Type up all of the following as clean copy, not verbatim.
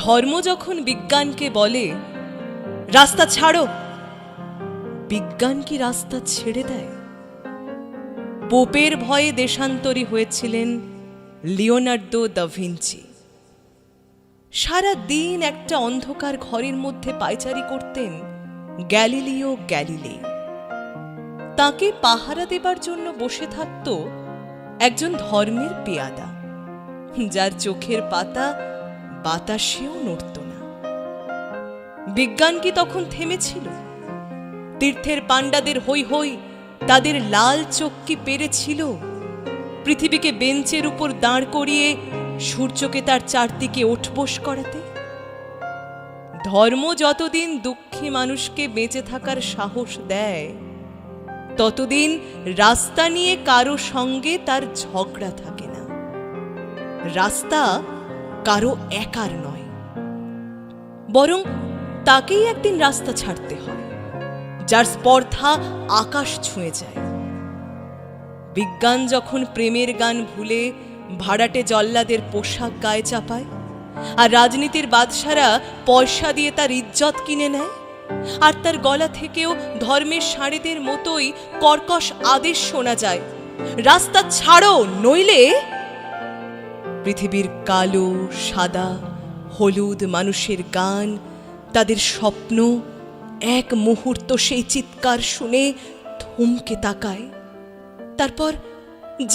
ধর্ম যখন বিজ্ঞানকে বলে রাস্তা ছাড়ো, বিজ্ঞান কি রাস্তা ছেড়ে দেয়? পোপের ভয়ে দেশান্তরী হয়েছিলেন লিওনার্দো দা ভিঞ্চি। সারা দিন একটা অন্ধকার ঘরের মধ্যে পায়চারি করতেন গ্যালিলিও গ্যালিলেই। তাকে পাহারা দেবার জন্য বসে থাকত একজন ধর্মের পেয়াদা, যার চোখের পাতা বাতাসেও নড়ত না। বিজ্ঞান কি তখন থেমেছিল? তীর্থের পাণ্ডাদের হৈ হৈ, তাদের লাল চোখ কি পেরেছিল পৃথিবীকে বেঞ্চের উপর দাঁড় করিয়ে সূর্যকে তার চারদিকে ওঠবোস করাতে? ধর্ম যতদিন দুঃখী মানুষকে বেঁচে থাকার সাহস দেয়, ততদিন রাস্তা নিয়ে কারো সঙ্গে তার ঝগড়া থাকে না। রাস্তা কারো একার নয়, বরং তাকেই একদিন রাস্তা ছাড়তে হয়, যার স্পর্ধা আকাশ ছুঁয়ে যায়। বিজ্ঞান যখন প্রেমের গান ভুলে ভাড়াটে জল্লাদের পোশাক গায়ে চাপায়, আর রাজনীতির বাদশারা পয়সা দিয়ে তার ইজ্জত কিনে নেয়, আর তার গলা থেকেও ধর্মের সাড়েদের মতোই কর্কশ আদেশ শোনা যায়, রাস্তা ছাড়ো নইলে। পৃথিবীর কালো, সাদা, হলুদ মানুষের গান, তাদের স্বপ্ন এক মুহূর্ত সেই চিৎকার শুনে থমকে তাকায়। তারপর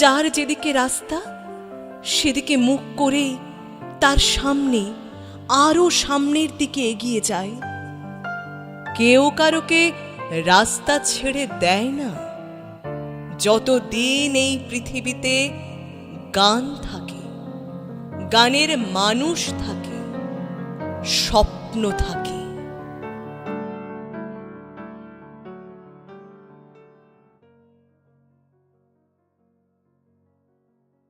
যার যেদিকে রাস্তা, সেদিকে মুখ করে তার সামনে আরো সামনের দিকে এগিয়ে যায়। কেউ কারোকে রাস্তা ছেড়ে দেয় না, যতদিন এই পৃথিবীতে গান থাকে, গানের মানুষ থাকে, স্বপ্ন থাকে।